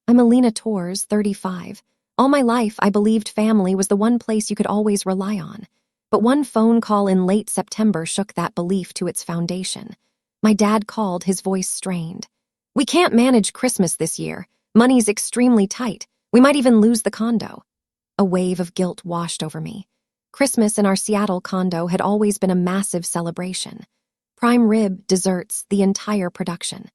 I'm Alina Torres, 35. All my life, I believed family was the one place you could always rely on. But one phone call in late September shook that belief to its foundation. My dad called, his voice strained. "We can't manage Christmas this year. Money's extremely tight. We might even lose the condo." A wave of guilt washed over me. Christmas in our Seattle condo had always been a massive celebration. Prime rib, desserts, the entire production.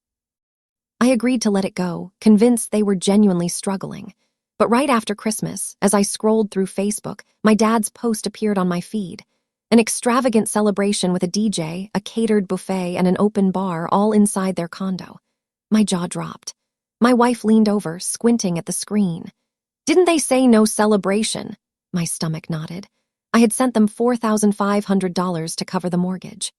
I agreed to let it go, convinced they were genuinely struggling. But right after Christmas, as I scrolled through Facebook, my dad's post appeared on my feed. An extravagant celebration with a DJ, a catered buffet, and an open bar, all inside their condo. My jaw dropped. My wife leaned over, squinting at the screen. "Didn't they say no celebration?" My stomach nodded. I had sent them $4,500 to cover the mortgage.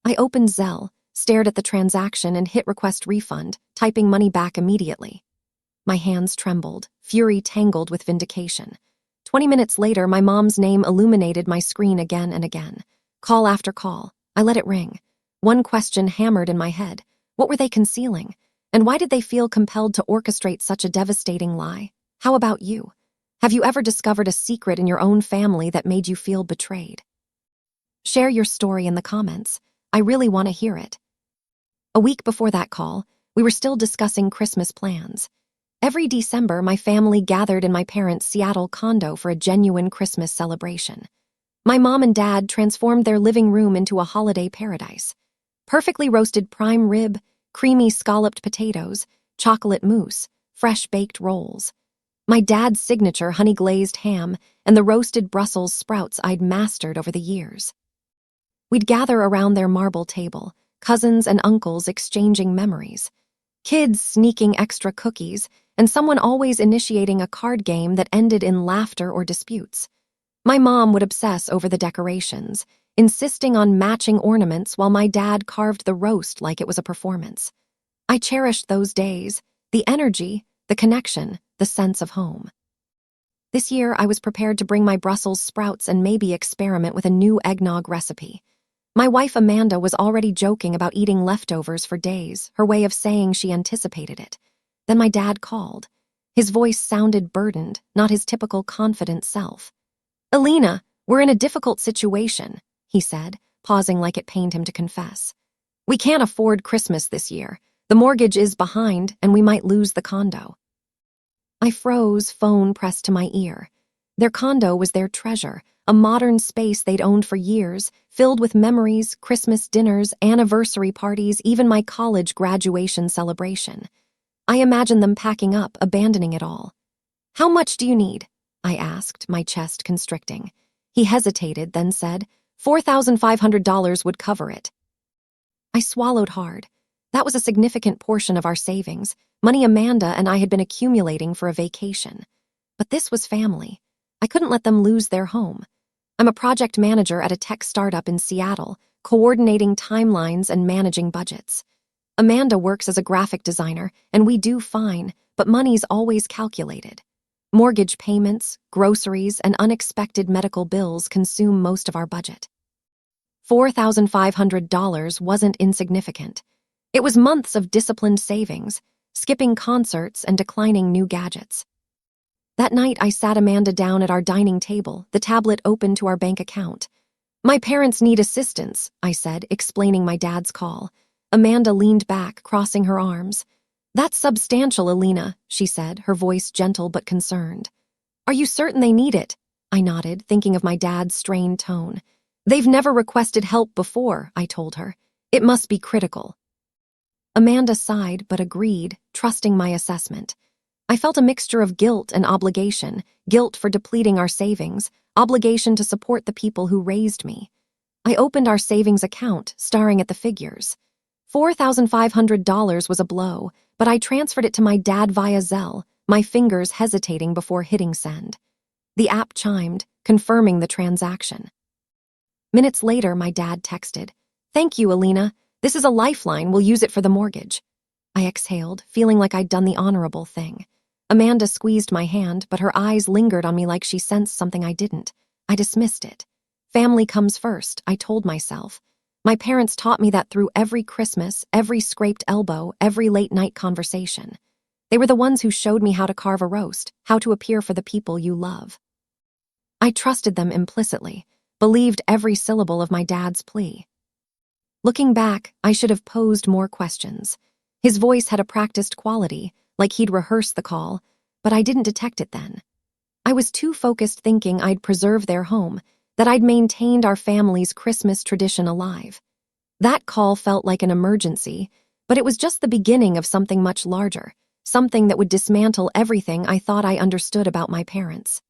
I opened Zelle, stared at the transaction, and hit request refund, typing money back immediately. My hands trembled, fury tangled with vindication. 20 minutes later, my mom's name illuminated my screen again and again. Call after call. I let it ring. One question hammered in my head. What were they concealing? And why did they feel compelled to orchestrate such a devastating lie? How about you? Have you ever discovered a secret in your own family that made you feel betrayed? Share your story in the comments. I really want to hear it. A week before that call, we were still discussing Christmas plans. Every December, my family gathered in my parents' Seattle condo for a genuine Christmas celebration. My mom and dad transformed their living room into a holiday paradise. Perfectly roasted prime rib, creamy scalloped potatoes, chocolate mousse, fresh baked rolls. My dad's signature honey-glazed ham, and the roasted Brussels sprouts I'd mastered over the years. We'd gather around their marble table, cousins and uncles exchanging memories. Kids sneaking extra cookies, and someone always initiating a card game that ended in laughter or disputes. My mom would obsess over the decorations, insisting on matching ornaments while my dad carved the roast like it was a performance. I cherished those days, the energy, the connection, the sense of home. This year, I was prepared to bring my Brussels sprouts and maybe experiment with a new eggnog recipe. My wife Amanda was already joking about eating leftovers for days, her way of saying she anticipated it. Then my dad called. His voice sounded burdened, not his typical confident self. "Alina, we're in a difficult situation," he said, pausing like it pained him to confess. "We can't afford Christmas this year. The mortgage is behind, and we might lose the condo." I froze, phone pressed to my ear. Their condo was their treasure, a modern space they'd owned for years, filled with memories, Christmas dinners, anniversary parties, even my college graduation celebration. I imagined them packing up, abandoning it all. "How much do you need?" I asked, my chest constricting. He hesitated, then said, $4,500 would cover it. I swallowed hard. That was a significant portion of our savings, money Amanda and I had been accumulating for a vacation. But this was family. I couldn't let them lose their home. I'm a project manager at a tech startup in Seattle, coordinating timelines and managing budgets. Amanda works as a graphic designer, and we do fine, but money's always calculated. Mortgage payments, groceries, and unexpected medical bills consume most of our budget. $4,500 wasn't insignificant. It was months of disciplined savings, skipping concerts and declining new gadgets. That night, I sat Amanda down at our dining table, the tablet open to our bank account. "My parents need assistance," I said, explaining my dad's call. Amanda leaned back, crossing her arms. "That's substantial, Alina," she said, her voice gentle but concerned. "Are you certain they need it?" I nodded, thinking of my dad's strained tone. "They've never requested help before," I told her. "It must be critical." Amanda sighed but agreed, trusting my assessment. I felt a mixture of guilt and obligation, guilt for depleting our savings, obligation to support the people who raised me. I opened our savings account, staring at the figures. $4,500 was a blow, but I transferred it to my dad via Zelle, my fingers hesitating before hitting send. The app chimed, confirming the transaction. Minutes later, my dad texted, "Thank you, Alina. This is a lifeline. We'll use it for the mortgage." I exhaled, feeling like I'd done the honorable thing. Amanda squeezed my hand, but her eyes lingered on me like she sensed something I didn't. I dismissed it. Family comes first, I told myself. My parents taught me that through every Christmas, every scraped elbow, every late-night conversation. They were the ones who showed me how to carve a roast, how to appear for the people you love. I trusted them implicitly, believed every syllable of my dad's plea. Looking back, I should have posed more questions. His voice had a practiced quality, like he'd rehearsed the call, but I didn't detect it then. I was too focused thinking I'd preserve their home, that I'd maintained our family's Christmas tradition alive. That call felt like an emergency, but it was just the beginning of something much larger, something that would dismantle everything I thought I understood about my parents.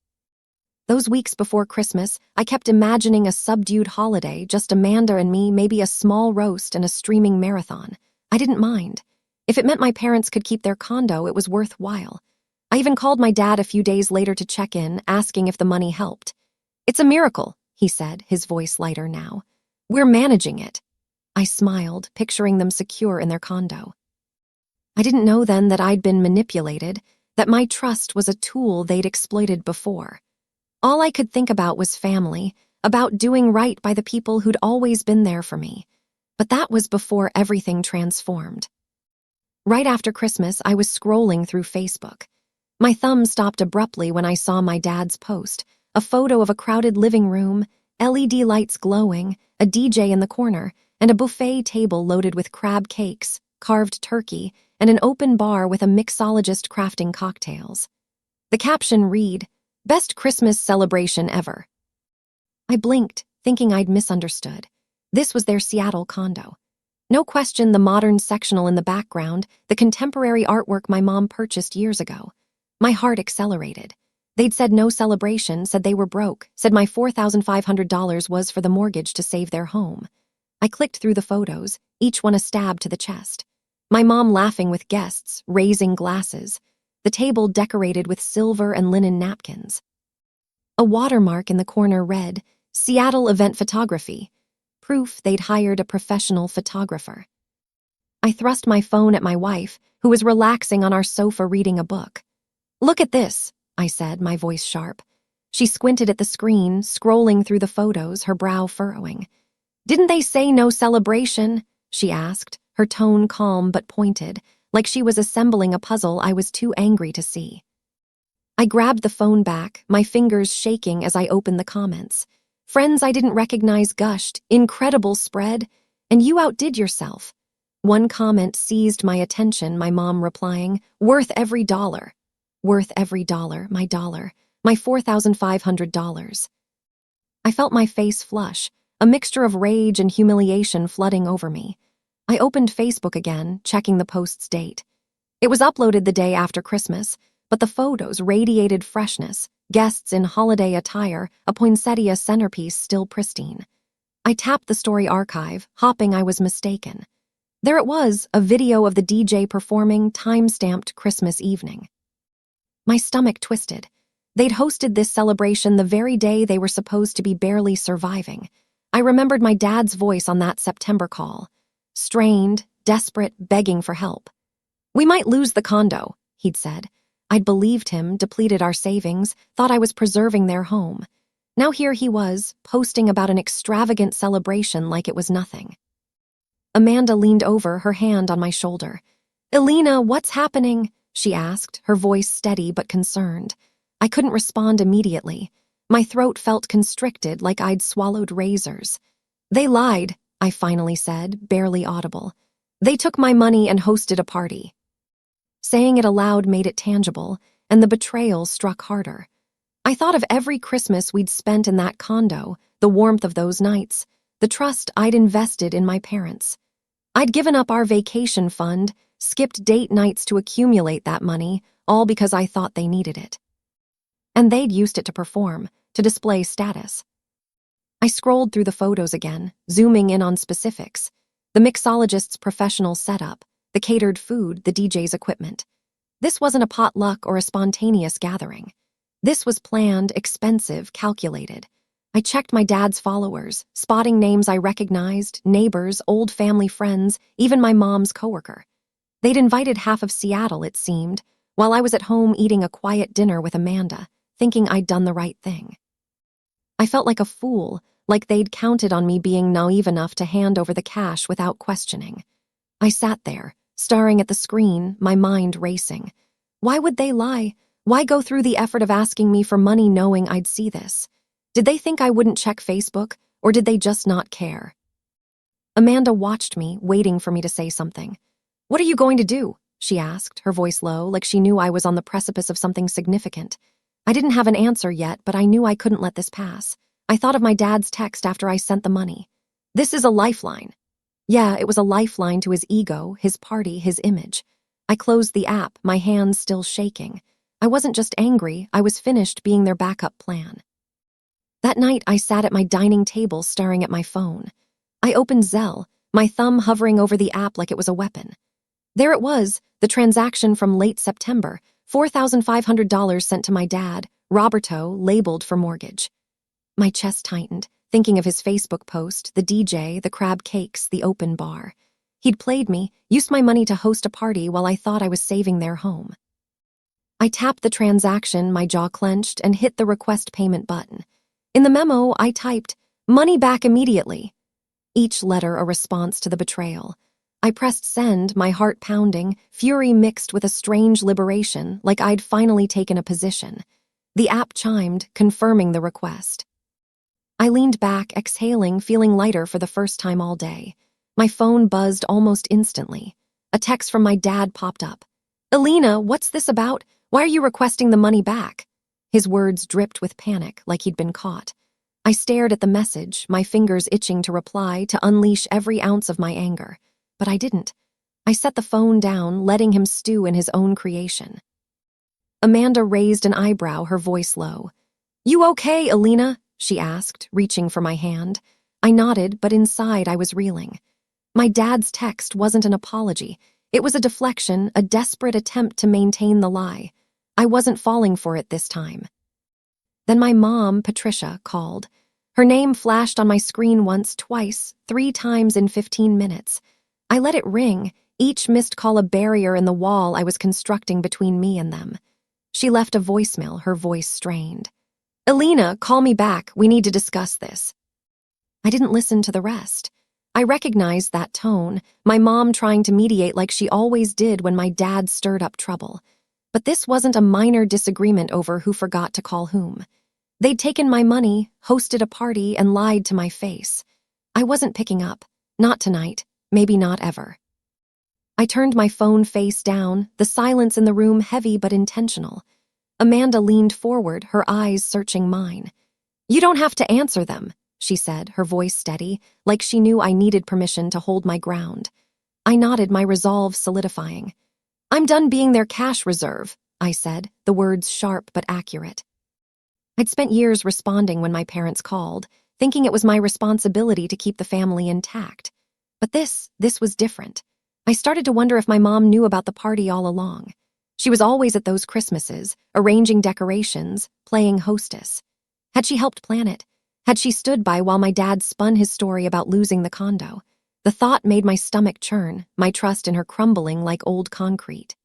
Those weeks before Christmas, I kept imagining a subdued holiday, just Amanda and me, maybe a small roast and a streaming marathon. I didn't mind. If it meant my parents could keep their condo, it was worthwhile. I even called my dad a few days later to check in, asking if the money helped. "It's a miracle," he said, his voice lighter now. "We're managing it." I smiled, picturing them secure in their condo. I didn't know then that I'd been manipulated, that my trust was a tool they'd exploited before. All I could think about was family, about doing right by the people who'd always been there for me. But that was before everything transformed. Right after Christmas, I was scrolling through Facebook. My thumb stopped abruptly when I saw my dad's post, a photo of a crowded living room, LED lights glowing, a DJ in the corner, and a buffet table loaded with crab cakes, carved turkey, and an open bar with a mixologist crafting cocktails. The caption read, "Best Christmas celebration ever." I blinked, thinking I'd misunderstood. This was their Seattle condo. No question, the modern sectional in the background, the contemporary artwork my mom purchased years ago. My heart accelerated. They'd said no celebration, said they were broke, said my $4,500 was for the mortgage to save their home. I clicked through the photos, each one a stab to the chest. My mom laughing with guests, raising glasses. The table decorated with silver and linen napkins. A watermark in the corner read, "Seattle Event Photography," proof they'd hired a professional photographer. I thrust my phone at my wife, who was relaxing on our sofa reading a book. "Look at this," I said, my voice sharp. She squinted at the screen, scrolling through the photos, her brow furrowing. "Didn't they say no celebration?" she asked, her tone calm but pointed, like she was assembling a puzzle I was too angry to see. I grabbed the phone back, my fingers shaking as I opened the comments. Friends I didn't recognize gushed, "Incredible spread," and "You outdid yourself." One comment seized my attention, my mom replying, "Worth every dollar." Worth every dollar, my $4,500. I felt my face flush, a mixture of rage and humiliation flooding over me. I opened Facebook again, checking the post's date. It was uploaded the day after Christmas, but the photos radiated freshness, guests in holiday attire, a poinsettia centerpiece still pristine. I tapped the story archive, hoping I was mistaken. There it was, a video of the DJ performing, time-stamped Christmas evening. My stomach twisted. They'd hosted this celebration the very day they were supposed to be barely surviving. I remembered my dad's voice on that September call. Strained, desperate, begging for help. "We might lose the condo," he'd said. I'd believed him, depleted our savings, thought I was preserving their home. Now here he was, posting about an extravagant celebration like it was nothing. Amanda leaned over, her hand on my shoulder. "Elena, what's happening?" she asked, her voice steady but concerned. I couldn't respond immediately. My throat felt constricted, like I'd swallowed razors. "They lied," I finally said, barely audible. "They took my money and hosted a party." Saying it aloud made it tangible, and the betrayal struck harder. I thought of every Christmas we'd spent in that condo, the warmth of those nights, the trust I'd invested in my parents. I'd given up our vacation fund, skipped date nights to accumulate that money, all because I thought they needed it. And they'd used it to perform, to display status. I scrolled through the photos again, zooming in on specifics. The mixologist's professional setup, the catered food, the DJ's equipment. This wasn't a potluck or a spontaneous gathering. This was planned, expensive, calculated. I checked my dad's followers, spotting names I recognized, neighbors, old family friends, even my mom's coworker. They'd invited half of Seattle, it seemed, while I was at home eating a quiet dinner with Amanda, thinking I'd done the right thing. I felt like a fool, like they'd counted on me being naive enough to hand over the cash without questioning. I sat there, staring at the screen, my mind racing. Why would they lie? Why go through the effort of asking me for money knowing I'd see this? Did they think I wouldn't check Facebook, or did they just not care? Amanda watched me, waiting for me to say something. "What are you going to do?" she asked, her voice low, like she knew I was on the precipice of something significant. I didn't have an answer yet, but I knew I couldn't let this pass. I thought of my dad's text after I sent the money. "This is a lifeline." Yeah, it was a lifeline to his ego, his party, his image. I closed the app, my hands still shaking. I wasn't just angry, I was finished being their backup plan. That night, I sat at my dining table staring at my phone. I opened Zelle, my thumb hovering over the app like it was a weapon. There it was, the transaction from late September, $4,500 sent to my dad, Roberto, labeled for mortgage. My chest tightened, thinking of his Facebook post, the DJ, the crab cakes, the open bar. He'd played me, used my money to host a party while I thought I was saving their home. I tapped the transaction, my jaw clenched, and hit the request payment button. In the memo, I typed, "Money back immediately." Each letter a response to the betrayal. I pressed send, my heart pounding, fury mixed with a strange liberation, like I'd finally taken a position. The app chimed, confirming the request. I leaned back, exhaling, feeling lighter for the first time all day. My phone buzzed almost instantly. A text from my dad popped up. "Alina, what's this about? Why are you requesting the money back?" His words dripped with panic, like he'd been caught. I stared at the message, my fingers itching to reply, to unleash every ounce of my anger. But I didn't. I set the phone down, letting him stew in his own creation. Amanda raised an eyebrow, her voice low. "You okay, Alina?" she asked, reaching for my hand. I nodded, but inside I was reeling. My dad's text wasn't an apology. It was a deflection, a desperate attempt to maintain the lie. I wasn't falling for it this time. Then my mom, Patricia, called. Her name flashed on my screen once, twice, 3 times in 15 minutes. I let it ring, each missed call a barrier in the wall I was constructing between me and them. She left a voicemail, her voice strained. "Alina, call me back. We need to discuss this." I didn't listen to the rest. I recognized that tone, my mom trying to mediate like she always did when my dad stirred up trouble. But this wasn't a minor disagreement over who forgot to call whom. They'd taken my money, hosted a party, and lied to my face. I wasn't picking up. Not tonight. Maybe not ever. I turned my phone face down, the silence in the room heavy but intentional. Amanda leaned forward, her eyes searching mine. "You don't have to answer them," she said, her voice steady, like she knew I needed permission to hold my ground. I nodded, my resolve solidifying. "I'm done being their cash reserve," I said, the words sharp but accurate. I'd spent years responding when my parents called, thinking it was my responsibility to keep the family intact. But this was different. I started to wonder if my mom knew about the party all along. She was always at those Christmases, arranging decorations, playing hostess. Had she helped plan it? Had she stood by while my dad spun his story about losing the condo? The thought made my stomach churn, my trust in her crumbling like old concrete.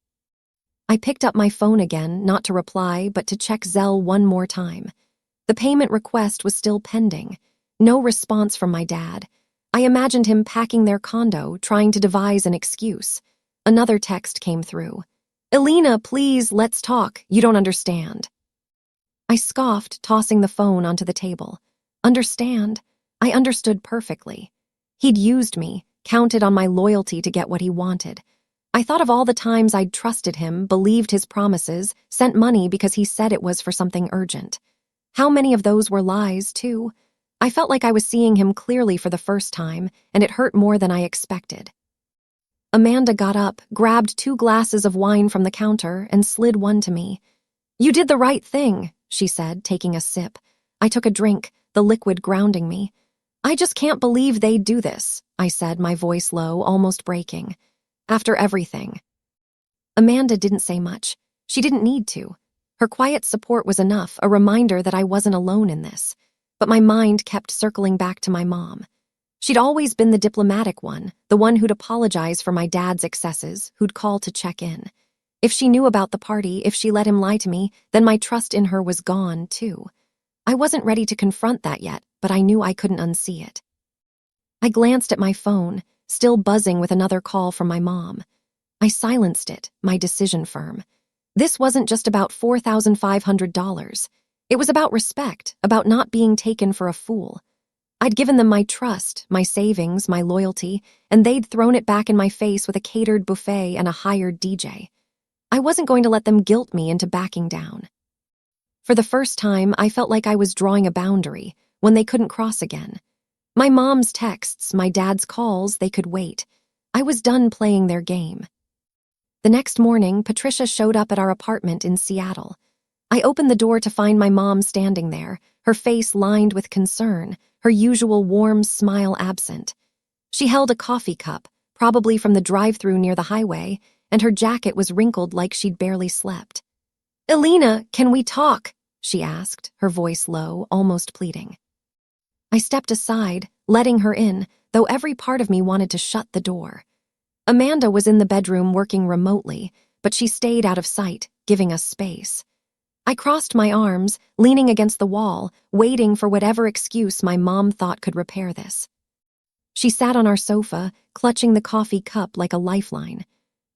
I picked up my phone again, not to reply, but to check Zelle one more time. The payment request was still pending. No response from my dad. I imagined him packing their condo, trying to devise an excuse. Another text came through. "Alina, please, let's talk. You don't understand." I scoffed, tossing the phone onto the table. Understand? I understood perfectly. He'd used me, counted on my loyalty to get what he wanted. I thought of all the times I'd trusted him, believed his promises, sent money because he said it was for something urgent. How many of those were lies, too? I felt like I was seeing him clearly for the first time, and it hurt more than I expected. Amanda got up, grabbed 2 glasses of wine from the counter, and slid one to me. "You did the right thing," she said, taking a sip. I took a drink, the liquid grounding me. "I just can't believe they'd do this," I said, my voice low, almost breaking. "After everything." Amanda didn't say much. She didn't need to. Her quiet support was enough, a reminder that I wasn't alone in this. But my mind kept circling back to my mom. She'd always been the diplomatic one, the one who'd apologize for my dad's excesses, who'd call to check in. If she knew about the party, if she let him lie to me, then my trust in her was gone, too. I wasn't ready to confront that yet, but I knew I couldn't unsee it. I glanced at my phone, still buzzing with another call from my mom. I silenced it, my decision firm. This wasn't just about $4,500. It was about respect, about not being taken for a fool. I'd given them my trust, my savings, my loyalty, and they'd thrown it back in my face with a catered buffet and a hired DJ. I wasn't going to let them guilt me into backing down. For the first time, I felt like I was drawing a boundary, when they couldn't cross again. My mom's texts, my dad's calls, they could wait. I was done playing their game. The next morning, Patricia showed up at our apartment in Seattle. I opened the door to find my mom standing there, her face lined with concern, her usual warm smile absent. She held a coffee cup, probably from the drive-thru near the highway, and her jacket was wrinkled like she'd barely slept. "Alina, can we talk?" she asked, her voice low, almost pleading. I stepped aside, letting her in, though every part of me wanted to shut the door. Amanda was in the bedroom working remotely, but she stayed out of sight, giving us space. I crossed my arms, leaning against the wall, waiting for whatever excuse my mom thought could repair this. She sat on our sofa, clutching the coffee cup like a lifeline.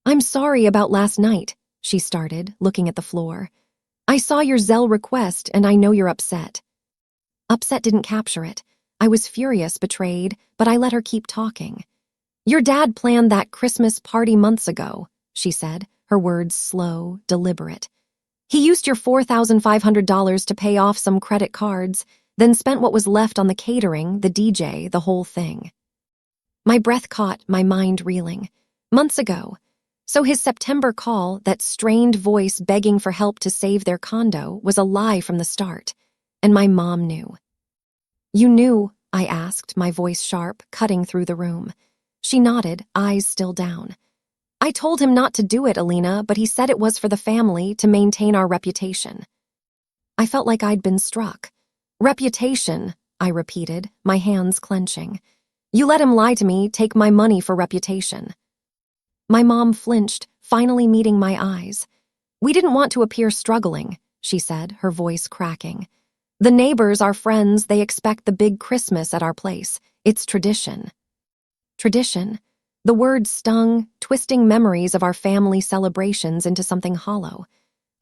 "I'm sorry about last night," she started, looking at the floor. "I saw your Zelle request and I know you're upset." Upset didn't capture it. I was furious, betrayed, but I let her keep talking. "Your dad planned that Christmas party months ago," she said, her words slow, deliberate. "He used your $4,500 to pay off some credit cards, then spent what was left on the catering, the DJ, the whole thing." My breath caught, my mind reeling. Months ago. So his September call, that strained voice begging for help to save their condo, was a lie from the start. And my mom knew. "You knew?" I asked, my voice sharp, cutting through the room. She nodded, eyes still down. "I told him not to do it, Alina, but he said it was for the family, to maintain our reputation." I felt like I'd been struck. "Reputation," I repeated, my hands clenching. "You let him lie to me, take my money for reputation." My mom flinched, finally meeting my eyes. "We didn't want to appear struggling," she said, her voice cracking. "The neighbors, our friends, they expect the big Christmas at our place. It's tradition." Tradition? The word stung, twisting memories of our family celebrations into something hollow.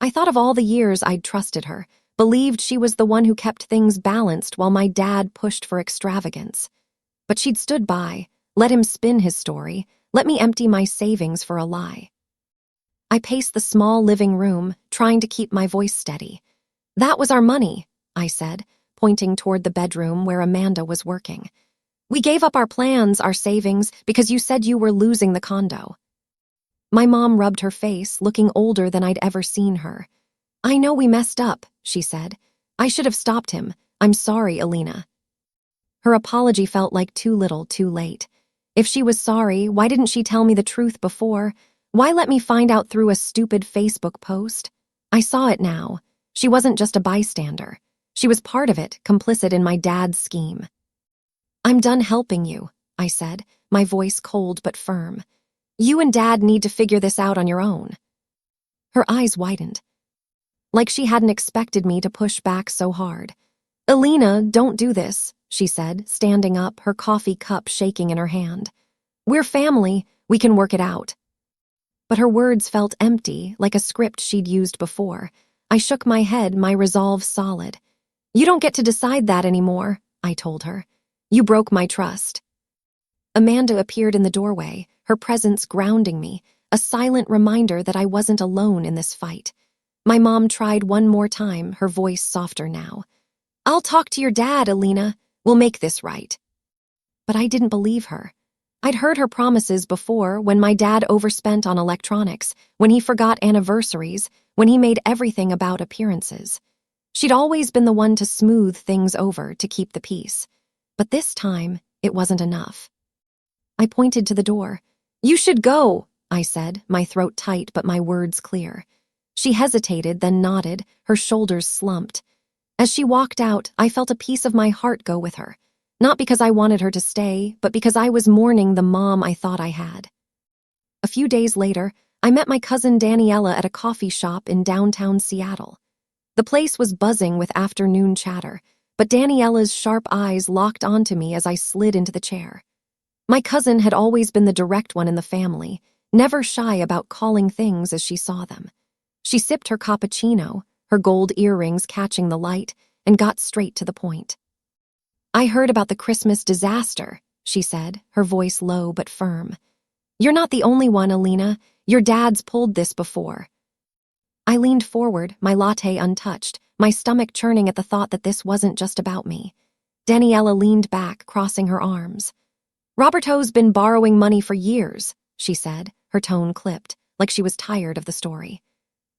I thought of all the years I'd trusted her, believed she was the one who kept things balanced while my dad pushed for extravagance. But she'd stood by, let him spin his story, let me empty my savings for a lie. I paced the small living room, trying to keep my voice steady. "That was our money," I said, pointing toward the bedroom where Amanda was working. "We gave up our plans, our savings, because you said you were losing the condo." My mom rubbed her face, looking older than I'd ever seen her. "I know we messed up," she said. "I should have stopped him. I'm sorry, Alina." Her apology felt like too little, too late. If she was sorry, why didn't she tell me the truth before? Why let me find out through a stupid Facebook post? I saw it now. She wasn't just a bystander. She was part of it, complicit in my dad's scheme. "I'm done helping you," I said, my voice cold but firm. "You and Dad need to figure this out on your own." Her eyes widened, like she hadn't expected me to push back so hard. "Alina, don't do this," she said, standing up, her coffee cup shaking in her hand. "We're family, we can work it out." But her words felt empty, like a script she'd used before. I shook my head, my resolve solid. "You don't get to decide that anymore," I told her. "You broke my trust." Amanda appeared in the doorway, her presence grounding me, a silent reminder that I wasn't alone in this fight. My mom tried one more time, her voice softer now. "I'll talk to your dad, Alina. We'll make this right." But I didn't believe her. I'd heard her promises before, when my dad overspent on electronics, when he forgot anniversaries, when he made everything about appearances. She'd always been the one to smooth things over, to keep the peace. But this time, it wasn't enough. I pointed to the door. "You should go," I said, my throat tight but my words clear. She hesitated, then nodded, her shoulders slumped. As she walked out, I felt a piece of my heart go with her. Not because I wanted her to stay, but because I was mourning the mom I thought I had. A few days later, I met my cousin Daniela at a coffee shop in downtown Seattle. The place was buzzing with afternoon chatter, but Daniela's sharp eyes locked onto me as I slid into the chair. My cousin had always been the direct one in the family, never shy about calling things as she saw them. She sipped her cappuccino, her gold earrings catching the light, and got straight to the point. "I heard about the Christmas disaster," she said, her voice low but firm. "You're not the only one, Alina. Your dad's pulled this before." I leaned forward, my latte untouched, my stomach churning at the thought that this wasn't just about me. Daniela leaned back, crossing her arms. "Roberto's been borrowing money for years," she said, her tone clipped, like she was tired of the story.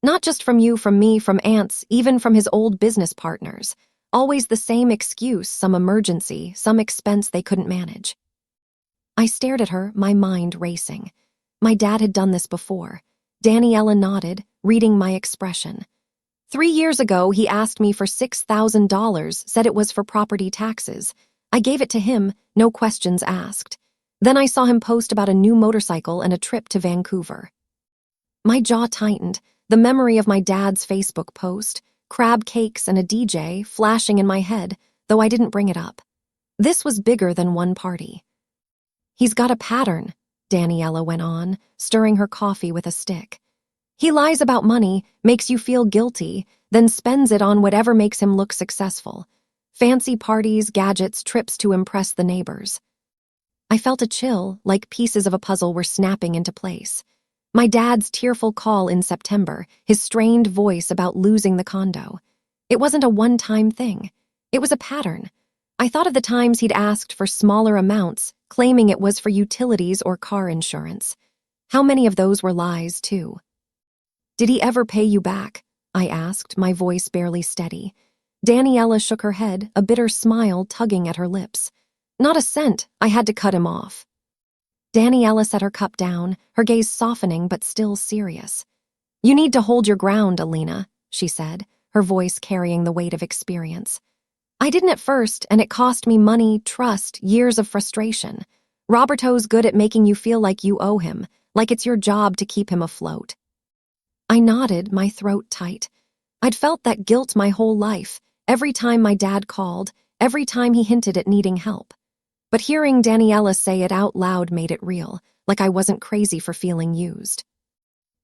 "Not just from you, from me, from aunts, even from his old business partners. Always the same excuse, some emergency, some expense they couldn't manage." I stared at her, my mind racing. My dad had done this before. Daniela nodded, reading my expression. "3 years ago, he asked me for $6,000, said it was for property taxes. I gave it to him, no questions asked. Then I saw him post about a new motorcycle and a trip to Vancouver." My jaw tightened, the memory of my dad's Facebook post, crab cakes and a DJ, flashing in my head, though I didn't bring it up. This was bigger than one party. "He's got a pattern," Daniela went on, stirring her coffee with a stick. "He lies about money, makes you feel guilty, then spends it on whatever makes him look successful. Fancy parties, gadgets, trips to impress the neighbors." I felt a chill, like pieces of a puzzle were snapping into place. My dad's tearful call in September, his strained voice about losing the condo. It wasn't a one-time thing. It was a pattern. I thought of the times he'd asked for smaller amounts, claiming it was for utilities or car insurance. How many of those were lies, too? "Did he ever pay you back?" I asked, my voice barely steady. Daniela shook her head, a bitter smile tugging at her lips. "Not a cent. I had to cut him off." Daniela set her cup down, her gaze softening but still serious. "You need to hold your ground, Alina," she said, her voice carrying the weight of experience. "I didn't at first, and it cost me money, trust, years of frustration. Roberto's good at making you feel like you owe him, like it's your job to keep him afloat." I nodded, my throat tight. I'd felt that guilt my whole life, every time my dad called, every time he hinted at needing help. But hearing Daniela say it out loud made it real, like I wasn't crazy for feeling used.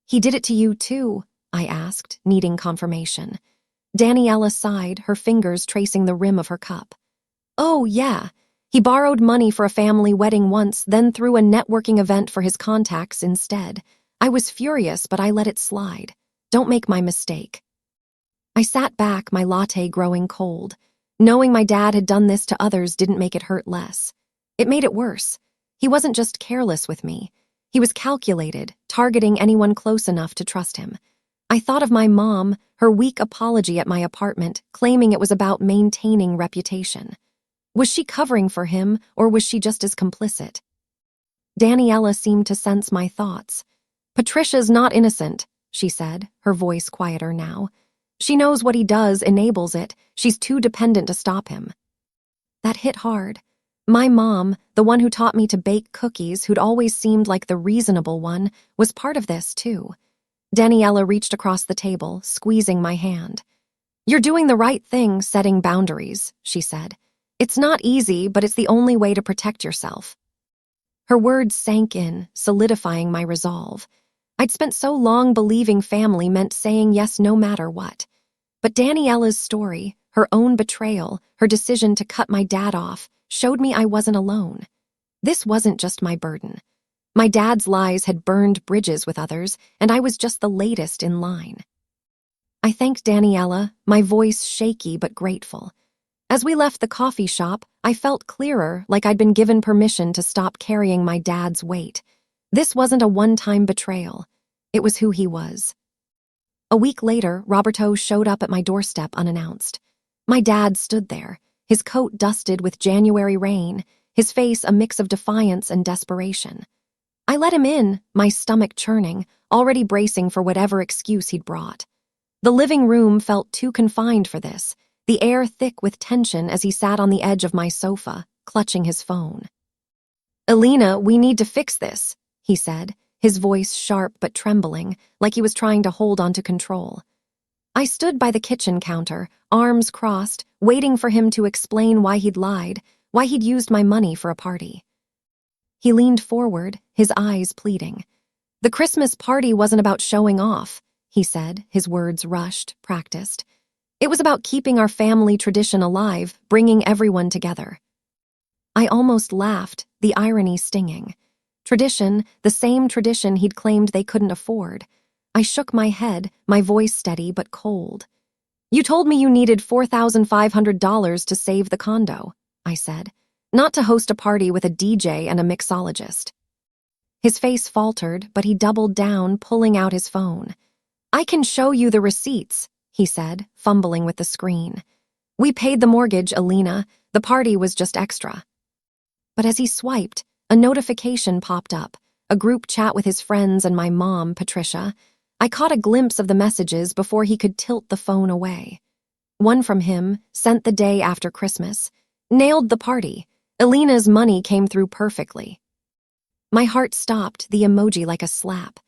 "He did it to you too?" I asked, needing confirmation. Daniela sighed, her fingers tracing the rim of her cup. "Oh, yeah. He borrowed money for a family wedding once, then threw a networking event for his contacts instead. I was furious, but I let it slide. Don't make my mistake." I sat back, my latte growing cold. Knowing my dad had done this to others didn't make it hurt less. It made it worse. He wasn't just careless with me. He was calculated, targeting anyone close enough to trust him. I thought of my mom, her weak apology at my apartment, claiming it was about maintaining reputation. Was she covering for him, or was she just as complicit? Daniela seemed to sense my thoughts. "Patricia's not innocent," she said, her voice quieter now. "She knows what he does, enables it. She's too dependent to stop him." That hit hard. My mom, the one who taught me to bake cookies, who'd always seemed like the reasonable one, was part of this, too. Daniela reached across the table, squeezing my hand. "You're doing the right thing, setting boundaries," she said. "It's not easy, but it's the only way to protect yourself." Her words sank in, solidifying my resolve. I'd spent so long believing family meant saying yes no matter what. But Daniela's story, her own betrayal, her decision to cut my dad off, showed me I wasn't alone. This wasn't just my burden. My dad's lies had burned bridges with others, and I was just the latest in line. I thanked Daniela, my voice shaky but grateful. As we left the coffee shop, I felt clearer, like I'd been given permission to stop carrying my dad's weight. This wasn't a one-time betrayal. It was who he was. A week later, Roberto showed up at my doorstep unannounced. My dad stood there, his coat dusted with January rain, his face a mix of defiance and desperation. I let him in, my stomach churning, already bracing for whatever excuse he'd brought. The living room felt too confined for this, the air thick with tension as he sat on the edge of my sofa, clutching his phone. "Alina, we need to fix this," he said, his voice sharp but trembling, like he was trying to hold on to control. I stood by the kitchen counter, arms crossed, waiting for him to explain why he'd lied, why he'd used my money for a party. He leaned forward, his eyes pleading. "The Christmas party wasn't about showing off," he said, his words rushed, practiced. It was about keeping our family tradition alive, bringing everyone together. I almost laughed, the irony stinging. Tradition, the same tradition he'd claimed they couldn't afford. I shook my head, my voice steady but cold. You told me you needed $4,500 to save the condo, I said, not to host a party with a DJ and a mixologist. His face faltered, but he doubled down, pulling out his phone. I can show you the receipts, he said, fumbling with the screen. We paid the mortgage, Alina. The party was just extra. But as he swiped, a notification popped up, a group chat with his friends and my mom, Patricia. I caught a glimpse of the messages before he could tilt the phone away. One from him, sent the day after Christmas. Nailed the party. Alina's money came through perfectly. My heart stopped, the emoji like a slap.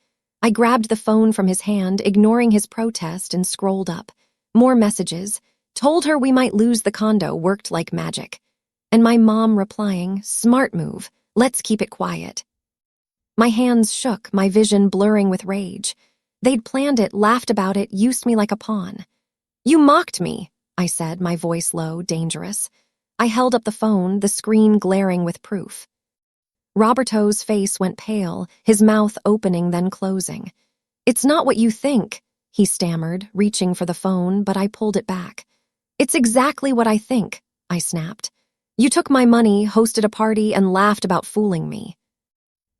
I grabbed the phone from his hand, ignoring his protest, and scrolled up. More messages. Told her we might lose the condo, worked like magic. And my mom replying, smart move, let's keep it quiet. My hands shook, my vision blurring with rage. They'd planned it, laughed about it, used me like a pawn. You mocked me, I said, my voice low, dangerous. I held up the phone, the screen glaring with proof. Roberto's face went pale, his mouth opening then closing. It's not what you think, he stammered, reaching for the phone, but I pulled it back. It's exactly what I think, I snapped. You took my money, hosted a party, and laughed about fooling me.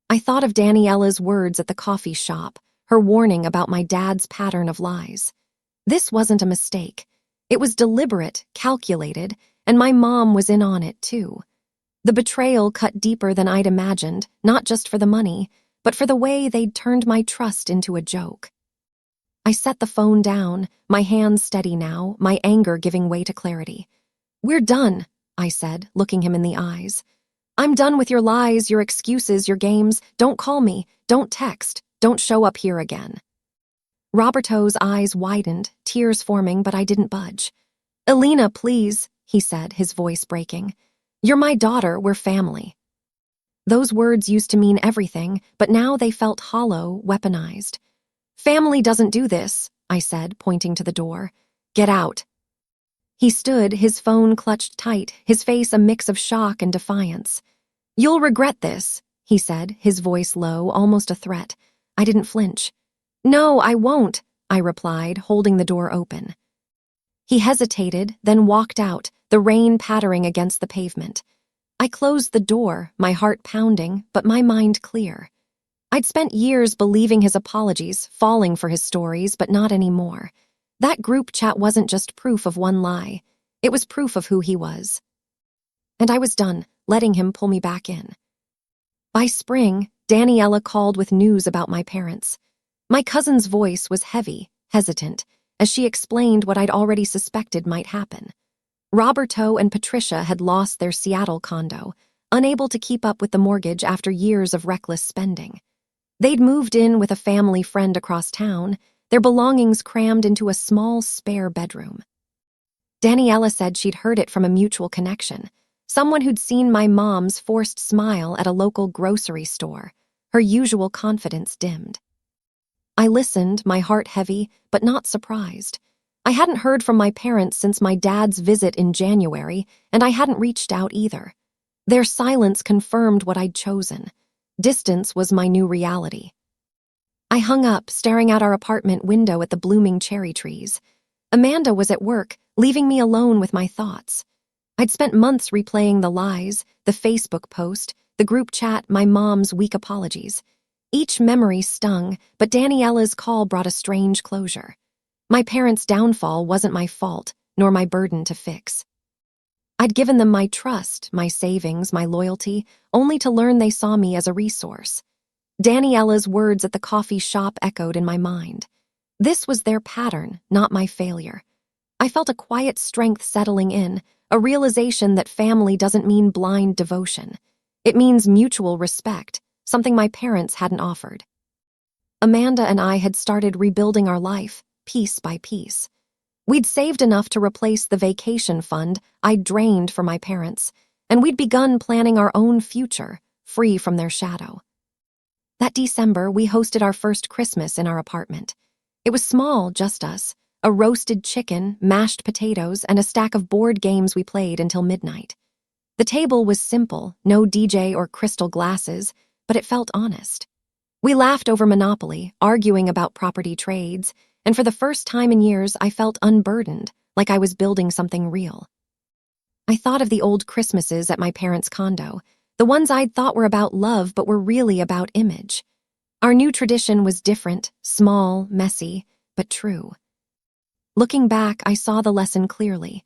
I thought of Daniella's words at the coffee shop, her warning about my dad's pattern of lies. This wasn't a mistake. It was deliberate, calculated, and my mom was in on it too. The betrayal cut deeper than I'd imagined, not just for the money, but for the way they'd turned my trust into a joke. I set the phone down, my hands steady now, my anger giving way to clarity. We're done, I said, looking him in the eyes. I'm done with your lies, your excuses, your games. Don't call me, don't text, don't show up here again. Roberto's eyes widened, tears forming, but I didn't budge. Alina, please, he said, his voice breaking. You're my daughter, we're family. Those words used to mean everything, but now they felt hollow, weaponized. Family doesn't do this, I said, pointing to the door. Get out. He stood, his phone clutched tight, his face a mix of shock and defiance. You'll regret this, he said, his voice low, almost a threat. I didn't flinch. No, I won't, I replied, holding the door open. He hesitated, then walked out, the rain pattering against the pavement. I closed the door, my heart pounding, but my mind clear. I'd spent years believing his apologies, falling for his stories, but not anymore. That group chat wasn't just proof of one lie. It was proof of who he was. And I was done, letting him pull me back in. By spring, Daniella called with news about my parents. My cousin's voice was heavy, hesitant, as she explained what I'd already suspected might happen. Roberto and Patricia had lost their Seattle condo, unable to keep up with the mortgage after years of reckless spending. They'd moved in with a family friend across town, their belongings crammed into a small, spare bedroom. Daniella said she'd heard it from a mutual connection, someone who'd seen my mom's forced smile at a local grocery store. Her usual confidence dimmed. I listened, my heart heavy, but not surprised. I hadn't heard from my parents since my dad's visit in January, and I hadn't reached out either. Their silence confirmed what I'd chosen. Distance was my new reality. I hung up, staring out our apartment window at the blooming cherry trees. Amanda was at work, leaving me alone with my thoughts. I'd spent months replaying the lies, the Facebook post, the group chat, my mom's weak apologies. Each memory stung, but Daniella's call brought a strange closure. My parents' downfall wasn't my fault, nor my burden to fix. I'd given them my trust, my savings, my loyalty, only to learn they saw me as a resource. Daniella's words at the coffee shop echoed in my mind. This was their pattern, not my failure. I felt a quiet strength settling in, a realization that family doesn't mean blind devotion. It means mutual respect, something my parents hadn't offered. Amanda and I had started rebuilding our life, piece by piece. We'd saved enough to replace the vacation fund I'd drained for my parents, and we'd begun planning our own future, free from their shadow. That December, we hosted our first Christmas in our apartment. It was small, just us. A roasted chicken, mashed potatoes, and a stack of board games we played until midnight. The table was simple, no DJ or crystal glasses, but it felt honest. We laughed over Monopoly, arguing about property trades, and for the first time in years I felt unburdened, like I was building something real. I thought of the old Christmases at my parents' condo, the ones I'd thought were about love but were really about image. Our new tradition was different, small, messy, but true. Looking back, I saw the lesson clearly.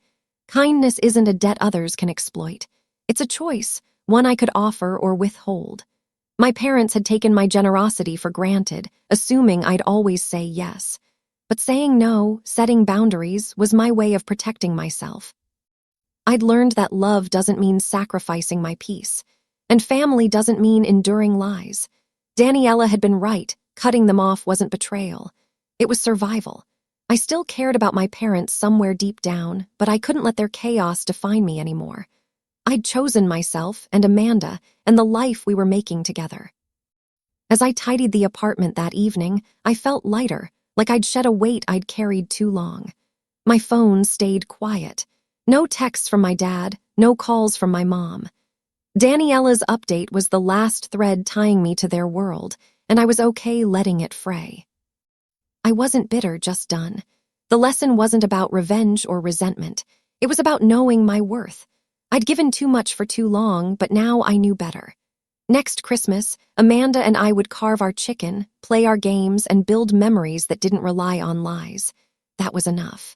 Kindness isn't a debt others can exploit. It's a choice, one I could offer or withhold. My parents had taken my generosity for granted, assuming I'd always say yes. But saying no, setting boundaries, was my way of protecting myself. I'd learned that love doesn't mean sacrificing my peace, and family doesn't mean enduring lies. Daniela had been right, cutting them off wasn't betrayal. It was survival. I still cared about my parents somewhere deep down, but I couldn't let their chaos define me anymore. I'd chosen myself and Amanda and the life we were making together. As I tidied the apartment that evening, I felt lighter, like I'd shed a weight I'd carried too long. My phone stayed quiet. No texts from my dad, no calls from my mom. Daniela's update was the last thread tying me to their world, and I was okay letting it fray. I wasn't bitter, just done. The lesson wasn't about revenge or resentment. It was about knowing my worth. I'd given too much for too long, but now I knew better. Next Christmas, Amanda and I would carve our chicken, play our games, and build memories that didn't rely on lies. That was enough.